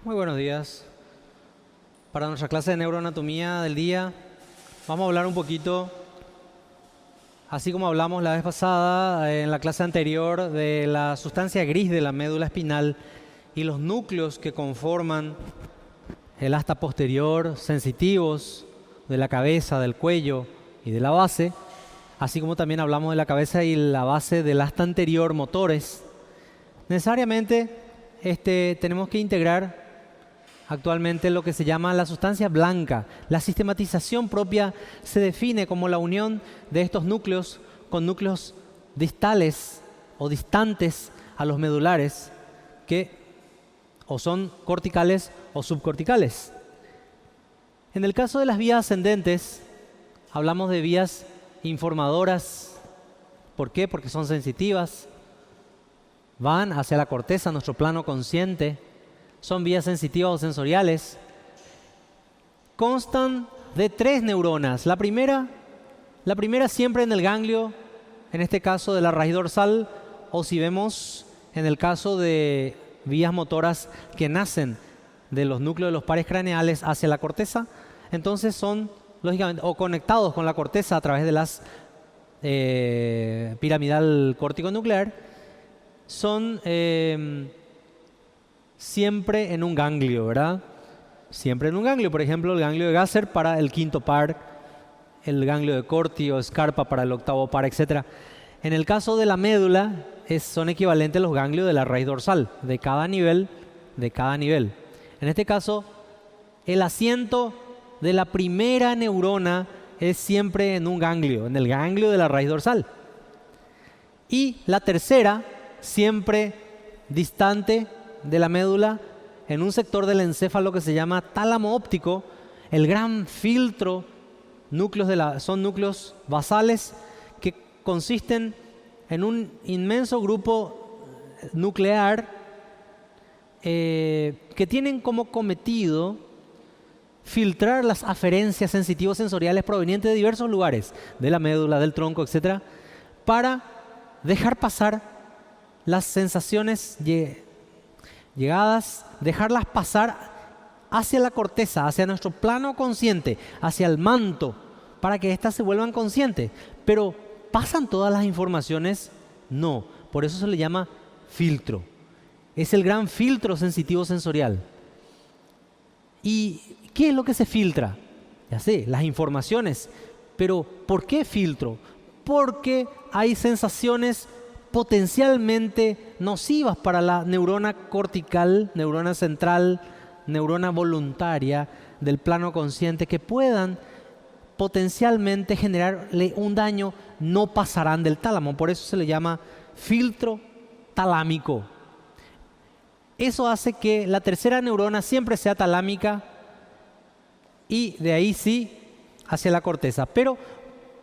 Muy buenos días. Para nuestra clase de neuroanatomía del día, vamos a hablar un poquito, así como hablamos la vez pasada en la clase anterior, de la sustancia gris de la médula espinal y los núcleos que conforman el asta posterior, sensitivos de la cabeza, del cuello y de la base, así como también hablamos de la cabeza y la base del asta anterior, motores. Necesariamente tenemos que integrar actualmente lo que se llama la sustancia blanca. La sistematización propia se define como la unión de estos núcleos con núcleos distales o distantes a los medulares que o son corticales o subcorticales. En el caso de las vías ascendentes, hablamos de vías informadoras. ¿Por qué? Porque son sensitivas, van hacia la corteza, nuestro plano consciente. Son vías sensitivas o sensoriales. Constan de 3 neuronas. La primera siempre en el ganglio, en este caso de la raíz dorsal, o si vemos en el caso de vías motoras que nacen de los núcleos de los pares craneales hacia la corteza, entonces son lógicamente o conectados con la corteza a través de las piramidal córtico-nuclear, son siempre en un ganglio, ¿verdad? Siempre en un ganglio. Por ejemplo, el ganglio de Gasser para el quinto par, el ganglio de Corti o Scarpa para el octavo par, etc. En el caso de la médula, son equivalentes los ganglios de la raíz dorsal, de cada nivel. En este caso, el asiento de la primera neurona es siempre en un ganglio, en el ganglio de la raíz dorsal. Y la tercera, siempre distante de la médula, en un sector del encéfalo que se llama tálamo óptico. El gran filtro, son núcleos basales que consisten en un inmenso grupo nuclear que tienen como cometido filtrar las aferencias sensitivos sensoriales provenientes de diversos lugares, de la médula, del tronco, etc., para dejar pasar las sensaciones llegadas, dejarlas pasar hacia la corteza, hacia nuestro plano consciente, hacia el manto, para que éstas se vuelvan conscientes. Pero ¿pasan todas las informaciones? No. Por eso se le llama filtro. Es el gran filtro sensitivo sensorial. ¿Y qué es lo que se filtra? Ya sé, las informaciones. Pero ¿por qué filtro? Porque hay sensaciones potencialmente nocivas para la neurona cortical, neurona central, neurona voluntaria del plano consciente, que puedan potencialmente generarle un daño, no pasarán del tálamo. Por eso se le llama filtro talámico. Eso hace que la tercera neurona siempre sea talámica y de ahí sí hacia la corteza. Pero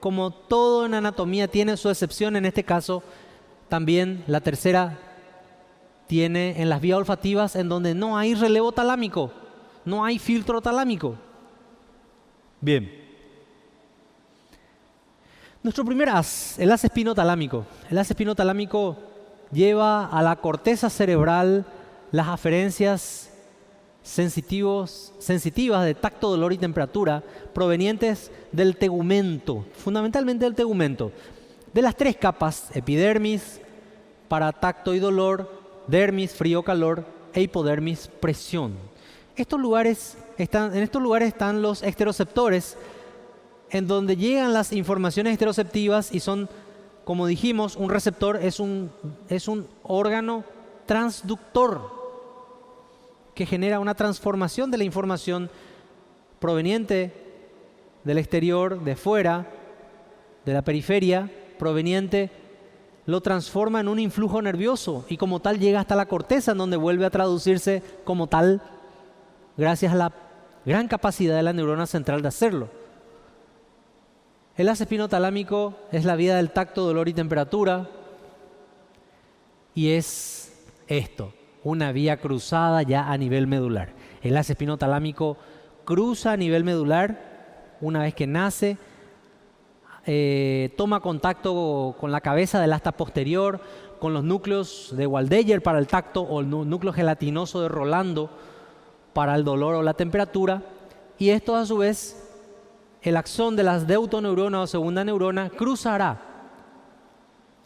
como todo en anatomía tiene su excepción, en este caso también la tercera tiene en las vías olfativas en donde no hay relevo talámico, no hay filtro talámico. Bien. Nuestro primer as, el as espinotalámico. El as espinotalámico lleva a la corteza cerebral las aferencias sensitivas de tacto, dolor y temperatura provenientes del tegumento, fundamentalmente del tegumento, de las 3 capas: epidermis para tacto y dolor, dermis, frío-calor, e hipodermis, presión. En estos lugares están los esteroceptores, en donde llegan las informaciones esteroceptivas y son, como dijimos, un receptor es un órgano transductor que genera una transformación de la información proveniente del exterior, de fuera, de la periferia, proveniente, lo transforma en un influjo nervioso y como tal llega hasta la corteza, en donde vuelve a traducirse como tal gracias a la gran capacidad de la neurona central de hacerlo. El as espinotalámico es la vía del tacto, dolor y temperatura, y es esto, una vía cruzada ya a nivel medular. El as espinotalámico cruza a nivel medular una vez que nace, toma contacto con la cabeza del asta posterior, con los núcleos de Waldeyer para el tacto o el núcleo gelatinoso de Rolando para el dolor o la temperatura, y esto a su vez, el axón de las deutoneuronas o segunda neurona cruzará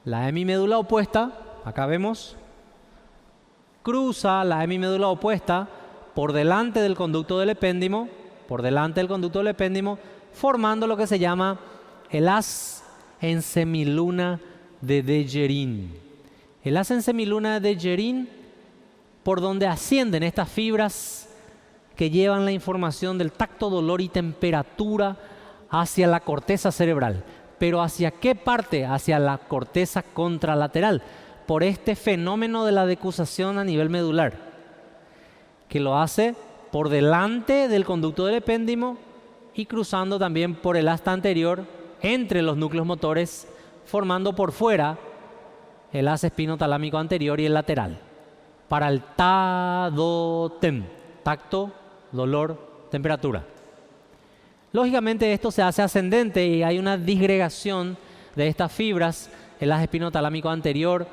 la hemimédula opuesta, acá vemos, cruza la hemimédula opuesta por delante del conducto del epéndimo, formando lo que se llama el haz en semiluna de Dejerín. El haz en semiluna de Dejerín, por donde ascienden estas fibras que llevan la información del tacto, dolor y temperatura hacia la corteza cerebral. ¿Pero hacia qué parte? Hacia la corteza contralateral, por este fenómeno de la decusación a nivel medular, que lo hace por delante del conducto del epéndimo y cruzando también por el asta anterior entre los núcleos motores, formando por fuera el haz espinotalámico anterior y el lateral, para el TADOTEM, tacto, dolor, temperatura. Lógicamente esto se hace ascendente y hay una disgregación de estas fibras. El haz espinotalámico anterior,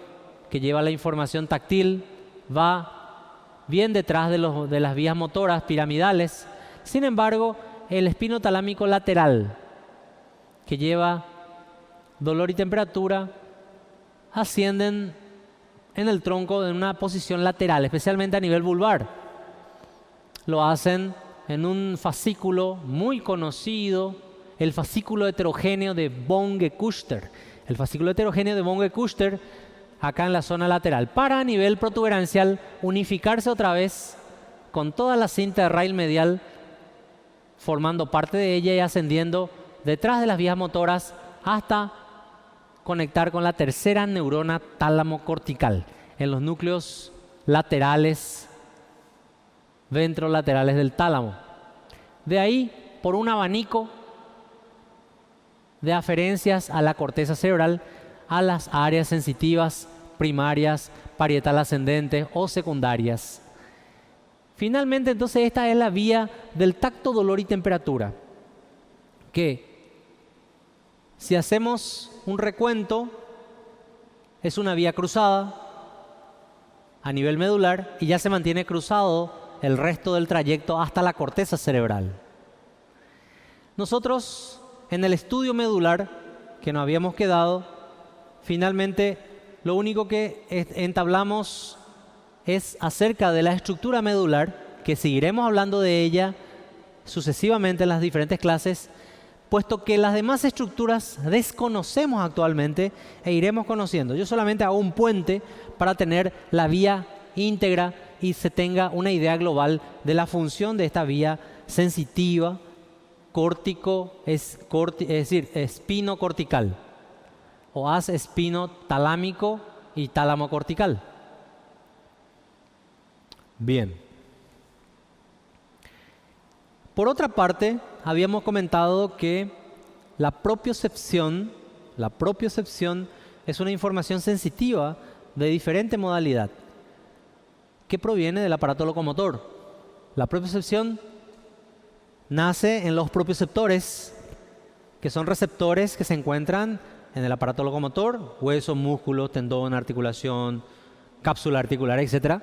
que lleva la información táctil, va bien detrás de las vías motoras piramidales. Sin embargo, el espinotalámico lateral, que lleva dolor y temperatura, ascienden en el tronco en una posición lateral, especialmente a nivel vulvar. Lo hacen en un fascículo muy conocido, el fascículo heterogéneo de Böhme-Kuster. El fascículo heterogéneo de Böhme-Kuster, acá en la zona lateral, para a nivel protuberancial unificarse otra vez con toda la cinta de raíl medial, formando parte de ella y ascendiendo detrás de las vías motoras hasta conectar con la tercera neurona tálamo cortical en los núcleos laterales, ventrolaterales del tálamo. De ahí, por un abanico de aferencias a la corteza cerebral, a las áreas sensitivas primarias, parietal ascendentes o secundarias. Finalmente, entonces, esta es la vía del tacto, dolor y temperatura, que si hacemos un recuento, es una vía cruzada a nivel medular y ya se mantiene cruzado el resto del trayecto hasta la corteza cerebral. Nosotros, en el estudio medular que nos habíamos quedado, finalmente lo único que entablamos es acerca de la estructura medular, que seguiremos hablando de ella sucesivamente en las diferentes clases, puesto que las demás estructuras desconocemos actualmente e iremos conociendo. Yo solamente hago un puente para tener la vía íntegra y se tenga una idea global de la función de esta vía sensitiva, es decir, espinocortical, o haz espinotalámico y tálamo cortical. Bien. Por otra parte, habíamos comentado que la propiocepción es una información sensitiva de diferente modalidad que proviene del aparato locomotor. La propiocepción nace en los propioceptores, que son receptores que se encuentran en el aparato locomotor, hueso, músculo, tendón, articulación, cápsula articular, etc.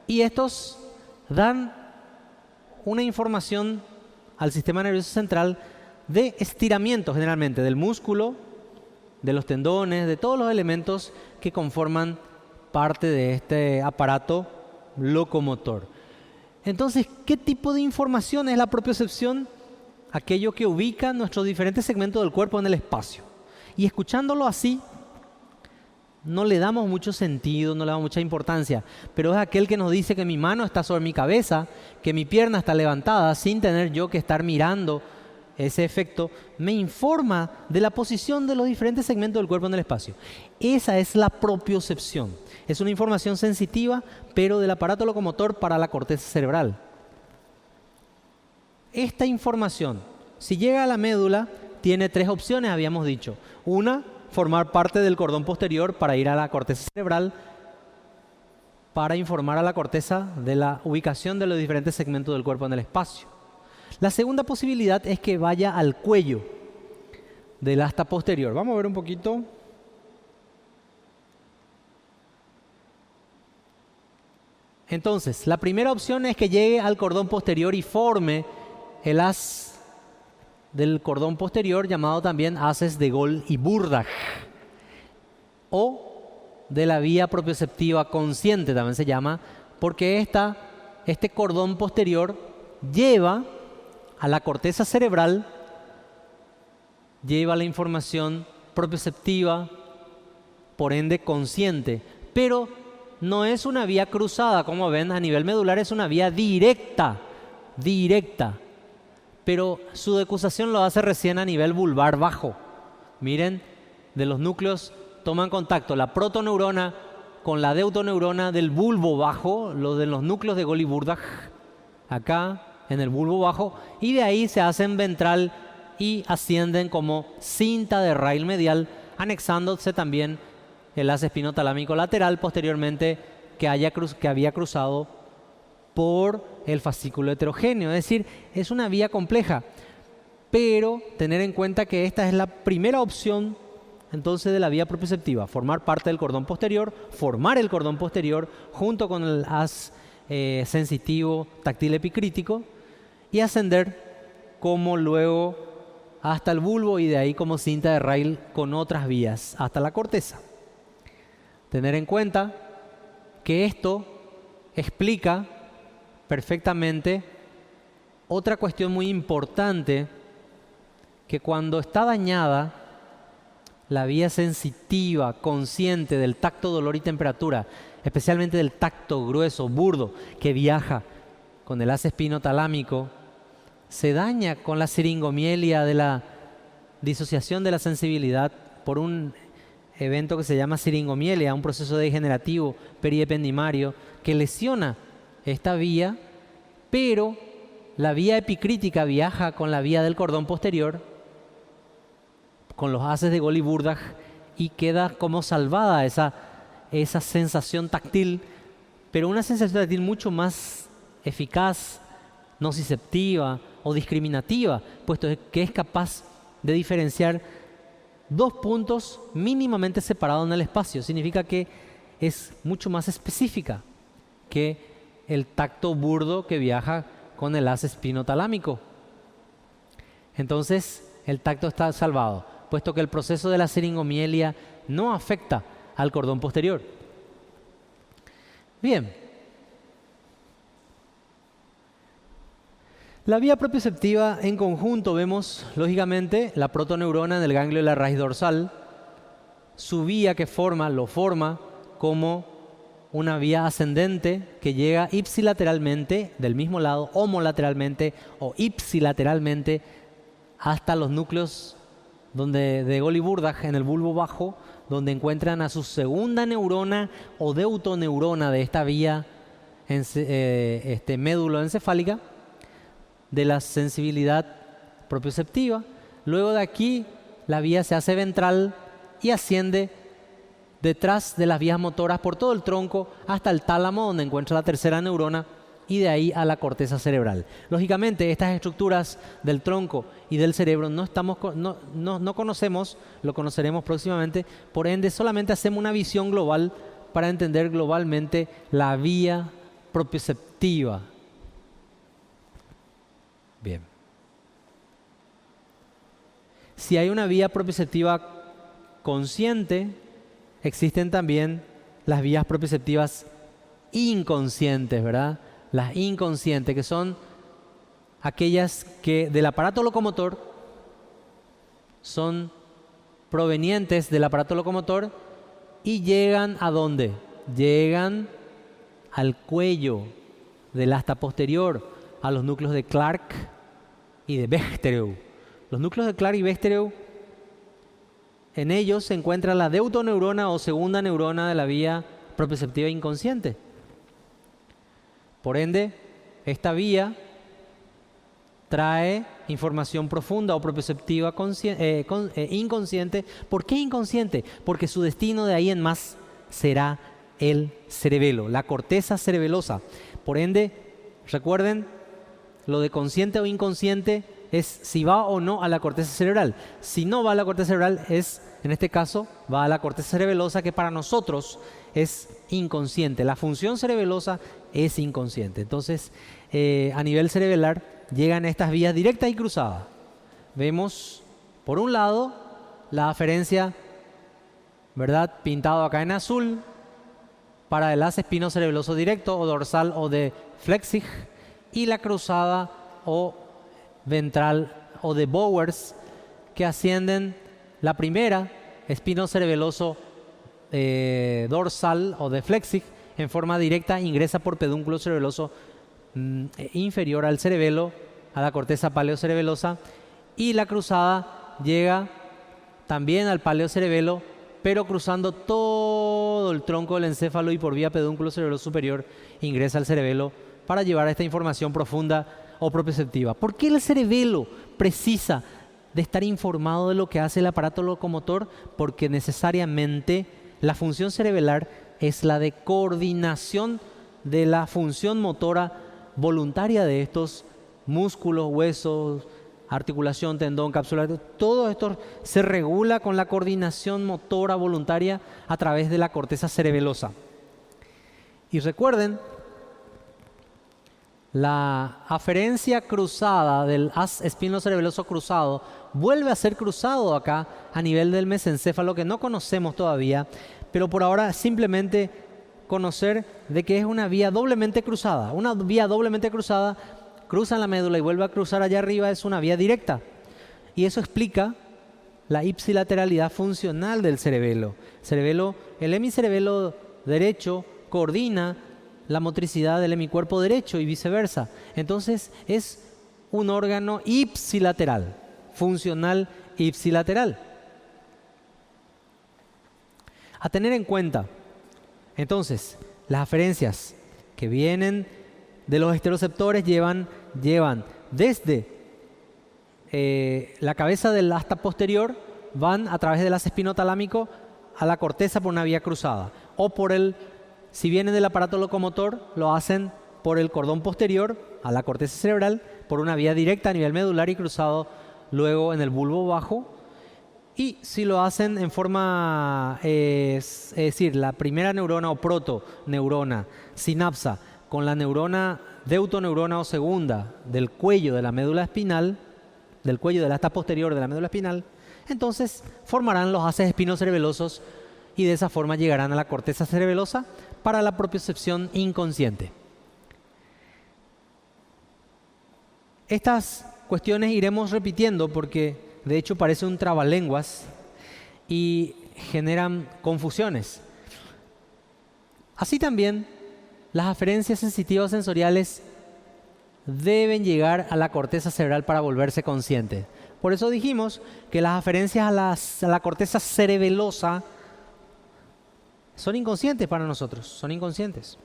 Y estos dan una información al sistema nervioso central de estiramiento, generalmente del músculo, de los tendones, de todos los elementos que conforman parte de este aparato locomotor. Entonces, ¿qué tipo de información es la propiocepción? Aquello que ubica nuestros diferentes segmentos del cuerpo en el espacio. Y escuchándolo así, no le damos mucho sentido, no le damos mucha importancia, pero es aquel que nos dice que mi mano está sobre mi cabeza, que mi pierna está levantada, sin tener yo que estar mirando ese efecto, me informa de la posición de los diferentes segmentos del cuerpo en el espacio. Esa es la propiocepción. Es una información sensitiva, pero del aparato locomotor para la corteza cerebral. Esta información, si llega a la médula, tiene tres opciones, habíamos dicho. Una, formar parte del cordón posterior para ir a la corteza cerebral, para informar a la corteza de la ubicación de los diferentes segmentos del cuerpo en el espacio. La segunda posibilidad es que vaya al cuello del asta posterior. Vamos a ver un poquito. Entonces, la primera opción es que llegue al cordón posterior y forme el haz del cordón posterior, llamado también haces de Golgi-Burdach, o de la vía propioceptiva consciente, también se llama, porque este cordón posterior lleva a la corteza cerebral, lleva la información propioceptiva, por ende consciente, pero no es una vía cruzada, como ven, a nivel medular es una vía directa, pero su decusación lo hace recién a nivel vulvar bajo. Miren, de los núcleos toman contacto la protoneurona con la deutoneurona del bulbo bajo, lo de los núcleos de Golgi-Burdach, acá en el bulbo bajo, y de ahí se hacen ventral y ascienden como cinta de raíl medial, anexándose también el haz espinotalámico lateral posteriormente que había cruzado por el fascículo heterogéneo. Es decir, es una vía compleja, pero tener en cuenta que esta es la primera opción entonces de la vía propioceptiva, formar parte del cordón posterior, formar el cordón posterior junto con el haz sensitivo táctil epicrítico y ascender como luego hasta el bulbo y de ahí como cinta de raíl con otras vías hasta la corteza. Tener en cuenta que esto explica perfectamente otra cuestión muy importante, que cuando está dañada la vía sensitiva, consciente del tacto, dolor y temperatura, especialmente del tacto grueso, burdo, que viaja con el haz espinotalámico, se daña con la siringomielia de la disociación de la sensibilidad por un evento que se llama siringomielia, un proceso degenerativo periependimario que lesiona esta vía, pero la vía epicrítica viaja con la vía del cordón posterior, con los haces de Golgi-Burdach, y queda como salvada esa sensación táctil, pero una sensación táctil mucho más eficaz, nociceptiva o discriminativa, puesto que es capaz de diferenciar dos puntos mínimamente separados en el espacio. Significa que es mucho más específica que el tacto burdo que viaja con el haz espinotalámico. Entonces, el tacto está salvado, puesto que el proceso de la siringomielia no afecta al cordón posterior. Bien. La vía propioceptiva en conjunto vemos, lógicamente, la protoneurona en el ganglio de la raíz dorsal, su vía que lo forma como una vía ascendente que llega ipsilateralmente del mismo lado, homolateralmente o ipsilateralmente hasta los núcleos de Golgi-Burdach en el bulbo bajo, donde encuentran a su segunda neurona o deutoneurona de esta vía médulo-encefálica de la sensibilidad propioceptiva. Luego de aquí la vía se hace ventral y asciende detrás de las vías motoras por todo el tronco hasta el tálamo, donde encuentra la tercera neurona, y de ahí a la corteza cerebral. Lógicamente, estas estructuras del tronco y del cerebro no conocemos, lo conoceremos próximamente, por ende solamente hacemos una visión global para entender globalmente la vía propioceptiva. Bien. Si hay una vía propioceptiva consciente, existen también las vías propioceptivas inconscientes, ¿verdad? Las inconscientes, que son aquellas que del aparato locomotor son provenientes del aparato locomotor y llegan ¿a dónde? Llegan al cuello del asta posterior, a los núcleos de Clark y de Bechtereau. Los núcleos de Clark y Bechtereau, en ellos se encuentra la deutoneurona o segunda neurona de la vía propioceptiva inconsciente. Por ende, esta vía trae información profunda o propioceptiva inconsciente. ¿Por qué inconsciente? Porque su destino de ahí en más será el cerebelo, la corteza cerebelosa. Por ende, recuerden, lo de consciente o inconsciente es si va o no a la corteza cerebral. Si no va a la corteza cerebral es en este caso va a la corteza cerebelosa, que para nosotros es inconsciente. La función cerebelosa es inconsciente. Entonces, a nivel cerebelar llegan estas vías directas y cruzadas. Vemos, por un lado, la aferencia, ¿verdad?, pintado acá en azul, para el haz espinocerebeloso directo o dorsal o de Flechsig, y la cruzada o ventral o de Bowers, que ascienden la primera, espinocerebeloso dorsal o de Flechsig, en forma directa, ingresa por pedúnculo cerebeloso inferior al cerebelo, a la corteza paleocerebelosa, y la cruzada llega también al paleocerebelo, pero cruzando todo el tronco del encéfalo y por vía pedúnculo cerebeloso superior ingresa al cerebelo para llevar esta información profunda o propioceptiva. ¿Por qué el cerebelo precisa de estar informado de lo que hace el aparato locomotor? Porque necesariamente la función cerebelar es la de coordinación de la función motora voluntaria de estos músculos, huesos, articulación, tendón, cápsula. Todo esto se regula con la coordinación motora voluntaria a través de la corteza cerebelosa. Y recuerden, la aferencia cruzada del haz espinocerebeloso cruzado vuelve a ser cruzado acá a nivel del mesencéfalo, que no conocemos todavía, pero por ahora simplemente conocer de que es una vía doblemente cruzada. Una vía doblemente cruzada cruza en la médula y vuelve a cruzar allá arriba, es una vía directa. Y eso explica la ipsilateralidad funcional del cerebelo. El hemicerebelo derecho coordina la motricidad del hemicuerpo derecho y viceversa. Entonces es un órgano ipsilateral, funcional ipsilateral. A tener en cuenta, entonces, las aferencias que vienen de los esteroceptores llevan desde la cabeza del asta posterior, van a través del haz espinotalámico a la corteza por una vía cruzada, o si vienen del aparato locomotor, lo hacen por el cordón posterior a la corteza cerebral por una vía directa a nivel medular y cruzado luego en el bulbo bajo. Y si lo hacen en forma, es decir, la primera neurona o protoneurona sinapsa con la neurona deutoneurona o segunda del cuello de la médula espinal, del cuello del asta posterior de la médula espinal, entonces formarán los haces espinocerebelosos y de esa forma llegarán a la corteza cerebelosa para la propiocepción inconsciente. Estas cuestiones iremos repitiendo porque de hecho parece un trabalenguas y generan confusiones. Así también, las aferencias sensitivas sensoriales deben llegar a la corteza cerebral para volverse conscientes. Por eso dijimos que las aferencias a la corteza cerebelosa son inconscientes para nosotros, son inconscientes.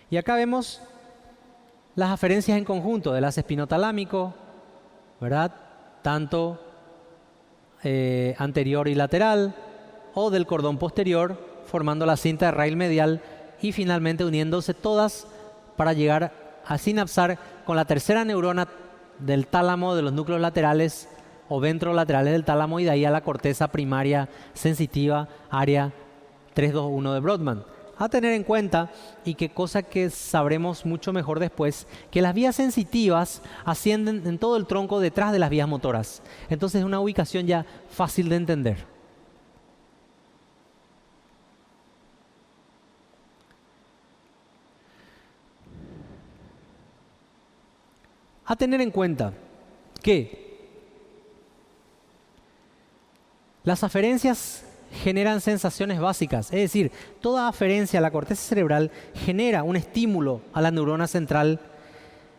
Y acá vemos las aferencias en conjunto del haz espinotalámico, ¿verdad? Tanto anterior y lateral, o del cordón posterior, formando la cinta de raíl medial y finalmente uniéndose todas para llegar a sinapsar con la tercera neurona del tálamo de los núcleos laterales o ventrolaterales del tálamo y de ahí a la corteza primaria sensitiva, área 321 de Brodmann. A tener en cuenta, y qué cosa que sabremos mucho mejor después, que las vías sensitivas ascienden en todo el tronco detrás de las vías motoras. Entonces es una ubicación ya fácil de entender. A tener en cuenta que las aferencias generan sensaciones básicas, es decir, toda aferencia a la corteza cerebral genera un estímulo a la neurona central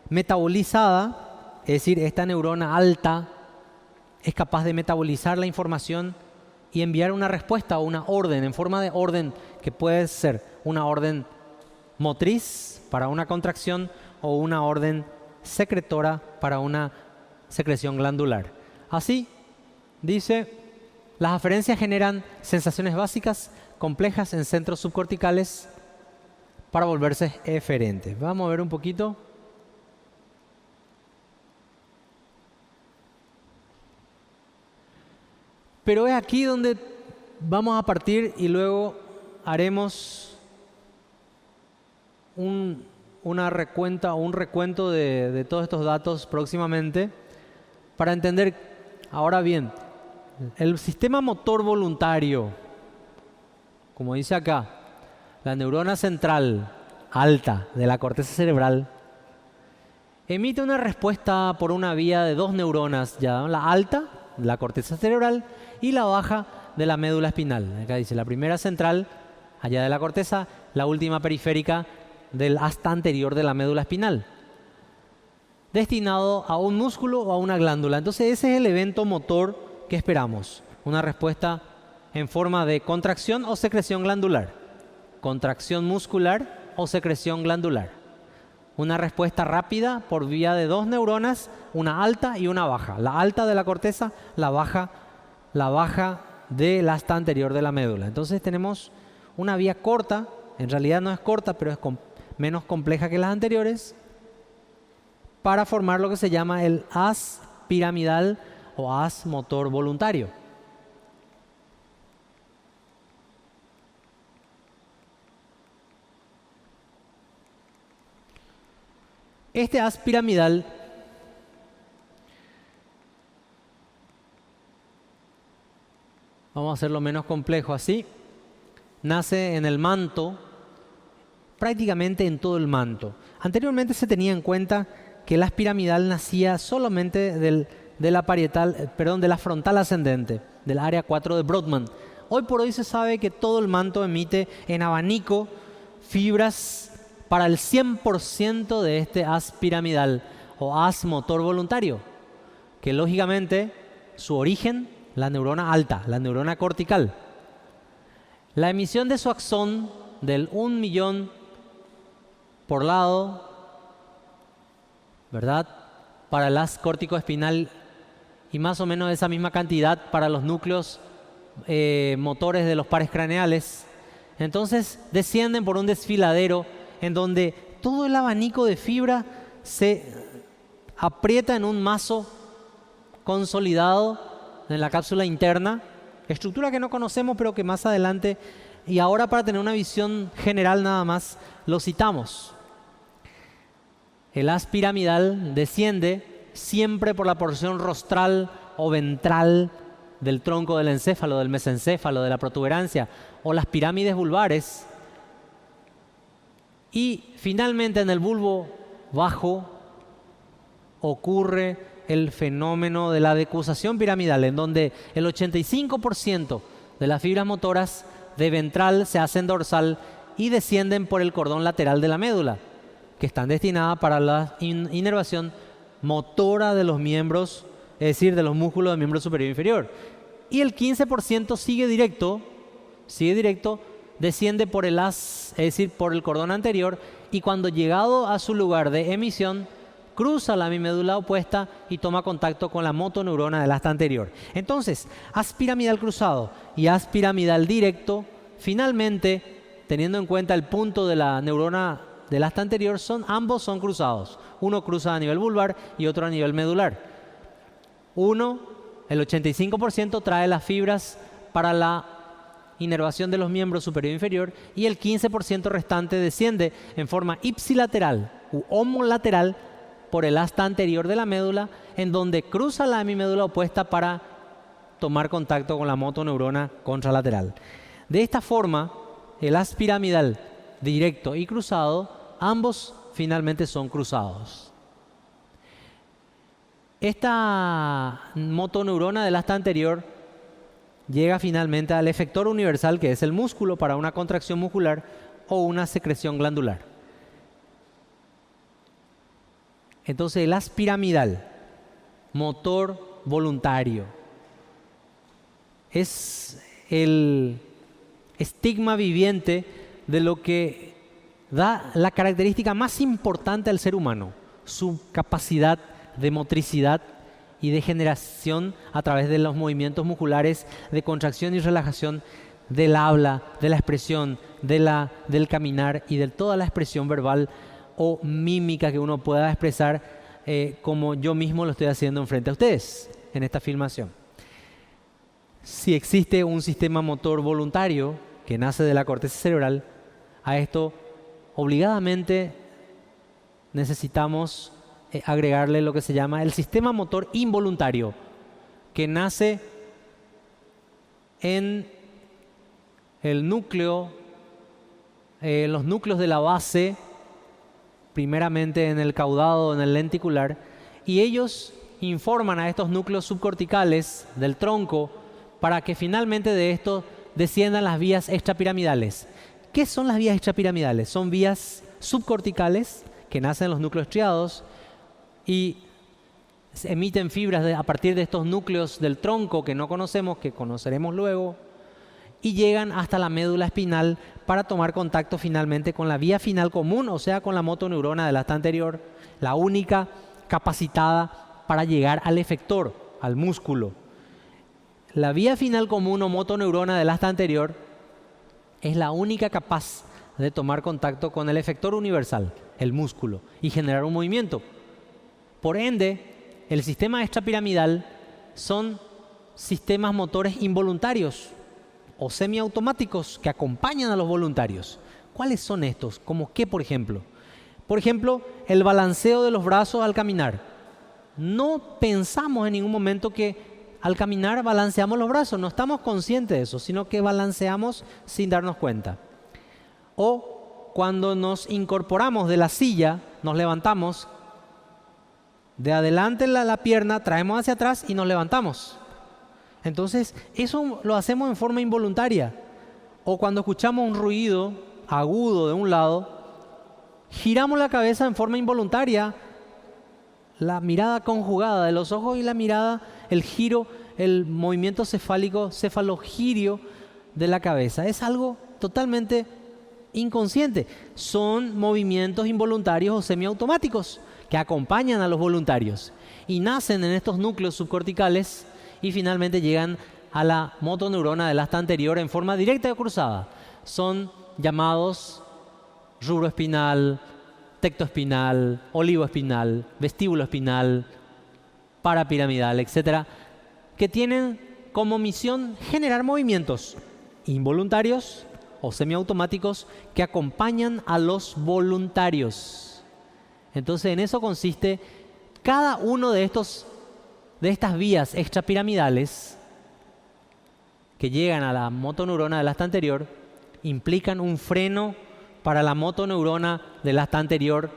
metabolizada, es decir, esta neurona alta es capaz de metabolizar la información y enviar una respuesta o una orden en forma de orden que puede ser una orden motriz para una contracción o una orden secretora para una secreción glandular. Así, dice, las aferencias generan sensaciones básicas complejas en centros subcorticales para volverse eferentes. Vamos a ver un poquito. Pero es aquí donde vamos a partir y luego haremos una recuenta o un recuento de todos estos datos próximamente para entender. Ahora bien, el sistema motor voluntario, como dice acá, la neurona central alta de la corteza cerebral emite una respuesta por una vía de dos neuronas, ya la alta de la corteza cerebral y la baja de la médula espinal. Acá dice la primera central allá de la corteza, la última periférica del asta anterior de la médula espinal, destinado a un músculo o a una glándula. Entonces ese es el evento motor que esperamos, una respuesta en forma de contracción o secreción glandular, contracción muscular o secreción glandular. Una respuesta rápida por vía de dos neuronas, una alta y una baja. La alta de la corteza, la baja del asta anterior de la médula. Entonces tenemos una vía corta, en realidad no es corta, pero es menos compleja que las anteriores, para formar lo que se llama el haz piramidal o haz motor voluntario. Este haz piramidal vamos a hacerlo menos complejo así, nace en el manto, prácticamente en todo el manto. Anteriormente se tenía en cuenta que el haz piramidal nacía solamente de la frontal ascendente, del área 4 de Brodmann. Hoy por hoy se sabe que todo el manto emite en abanico fibras para el 100% de este haz piramidal o haz motor voluntario, que lógicamente su origen, la neurona alta, la neurona cortical. La emisión de su axón del 1 millón por lado, ¿verdad?, para el haz córtico espinal y más o menos esa misma cantidad para los núcleos motores de los pares craneales. Entonces descienden por un desfiladero en donde todo el abanico de fibra se aprieta en un mazo consolidado en la cápsula interna, estructura que no conocemos pero que más adelante, y ahora para tener una visión general nada más, lo citamos. El haz piramidal desciende siempre por la porción rostral o ventral del tronco del encéfalo, del mesencéfalo, de la protuberancia o las pirámides vulvares. Y finalmente en el bulbo bajo ocurre el fenómeno de la decusación piramidal, en donde el 85% de las fibras motoras de ventral se hacen dorsal y descienden por el cordón lateral de la médula, que están destinadas para la inervación motora de los miembros, es decir, de los músculos del miembro superior e inferior. Y el 15% sigue directo, desciende por el haz, es decir, por el cordón anterior, y cuando llegado a su lugar de emisión, cruza la médula opuesta y toma contacto con la motoneurona del asta anterior. Entonces, haz piramidal cruzado y haz piramidal directo, finalmente, teniendo en cuenta el punto de la neurona del asta anterior, ambos son cruzados. Uno cruza a nivel vulvar y otro a nivel medular. Uno, el 85% trae las fibras para la inervación de los miembros superior e inferior, y el 15% restante desciende en forma ipsilateral u homolateral por el asta anterior de la médula, en donde cruza la hemimédula opuesta para tomar contacto con la motoneurona contralateral. De esta forma, el haz piramidal directo y cruzado, ambos finalmente son cruzados. Esta motoneurona del asta anterior llega finalmente al efector universal, que es el músculo para una contracción muscular o una secreción glandular. Entonces el haz piramidal, motor voluntario, es el estigma viviente de lo que da la característica más importante al ser humano, su capacidad de motricidad y de generación a través de los movimientos musculares de contracción y relajación del habla, de la expresión, del caminar y de toda la expresión verbal o mímica que uno pueda expresar, como yo mismo lo estoy haciendo enfrente a ustedes en esta filmación. si existe un sistema motor voluntario que nace de la corteza cerebral, a esto obligadamente necesitamos agregarle lo que se llama el sistema motor involuntario, que nace en el núcleo, los núcleos de la base, primeramente en el caudado, en el lenticular, y ellos informan a estos núcleos subcorticales del tronco para que finalmente de esto desciendan las vías extrapiramidales. ¿Qué son las vías extrapiramidales? Son vías subcorticales que nacen en los núcleos estriados y emiten fibras a partir de estos núcleos del tronco que no conocemos, que conoceremos luego, y llegan hasta la médula espinal para tomar contacto finalmente con la vía final común, o sea, con la motoneurona del asta anterior, la única capacitada para llegar al efector, al músculo. La vía final común o motoneurona del asta anterior es la única capaz de tomar contacto con el efector universal, el músculo, y generar un movimiento. Por ende, el sistema extrapiramidal son sistemas motores involuntarios o semiautomáticos que acompañan a los voluntarios. ¿Cuáles son estos? ¿Como qué, por ejemplo? Por ejemplo, el balanceo de los brazos al caminar. No pensamos en ningún momento que al caminar balanceamos los brazos, no estamos conscientes de eso, sino que balanceamos sin darnos cuenta. O cuando nos incorporamos de la silla, nos levantamos, de adelante la pierna, traemos hacia atrás y nos levantamos. Entonces, eso lo hacemos en forma involuntaria. O cuando escuchamos un ruido agudo de un lado, giramos la cabeza en forma involuntaria, la mirada conjugada de los ojos y la mirada, el giro, el movimiento cefálico, cefalogirio de la cabeza. Es algo totalmente inconsciente. Son movimientos involuntarios o semiautomáticos que acompañan a los voluntarios y nacen en estos núcleos subcorticales y finalmente llegan a la motoneurona del asta anterior en forma directa o cruzada. Son llamados rubro espinal, tecto espinal, olivo espinal, vestíbulo espinal, parapiramidal, etcétera, que tienen como misión generar movimientos involuntarios o semiautomáticos que acompañan a los voluntarios. Entonces, en eso consiste cada uno de estas vías extrapiramidales que llegan a la motoneurona del asta anterior, implican un freno para la motoneurona del asta anterior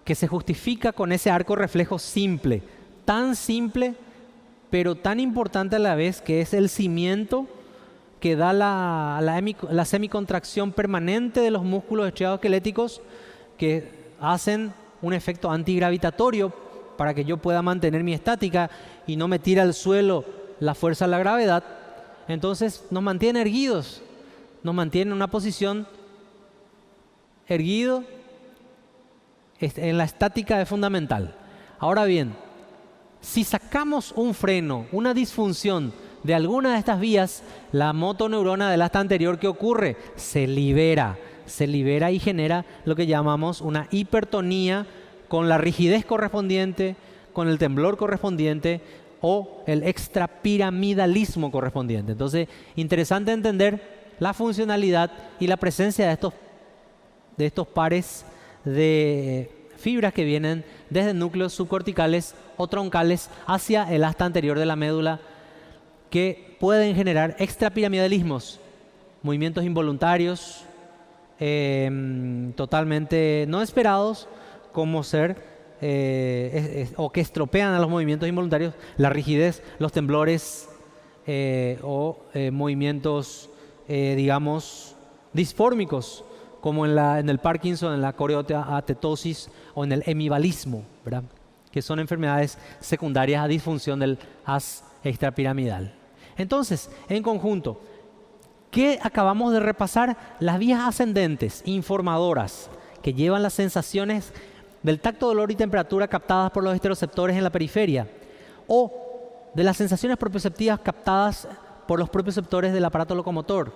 que se justifica con ese arco reflejo simple, pero tan importante a la vez, que es el cimiento que da la semicontracción permanente de los músculos estriados esqueléticos, que hacen un efecto antigravitatorio para que yo pueda mantener mi estática y no me tire al suelo la fuerza de la gravedad. Entonces nos mantiene erguidos, nos mantiene en una posición erguido, en la estática es fundamental. Ahora bien, si sacamos un freno, una disfunción de alguna de estas vías, la motoneurona del asta anterior, ¿qué ocurre? Se libera y genera lo que llamamos una hipertonía con la rigidez correspondiente, con el temblor correspondiente o el extrapiramidalismo correspondiente. Entonces, interesante entender la funcionalidad y la presencia de estos pares de fibras que vienen desde núcleos subcorticales o troncales hacia el asta anterior de la médula, que pueden generar extrapiramidalismos, movimientos involuntarios, totalmente no esperados, como ser o que estropean a los movimientos involuntarios, la rigidez, los temblores o movimientos, digamos, disfórmicos, como en el Parkinson, en la coreoatetosis o en el hemivalismo, ¿verdad? Que son enfermedades secundarias a disfunción del haz extrapiramidal. Entonces, en conjunto, ¿qué acabamos de repasar? Las vías ascendentes, informadoras, que llevan las sensaciones del tacto, dolor y temperatura captadas por los esteroceptores en la periferia, o de las sensaciones propioceptivas captadas por los propioceptores del aparato locomotor,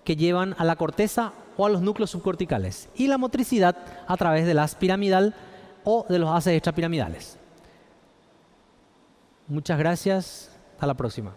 que llevan a la corteza o a los núcleos subcorticales, y la motricidad a través del haz piramidal o de los haces extrapiramidales. Muchas gracias. Hasta la próxima.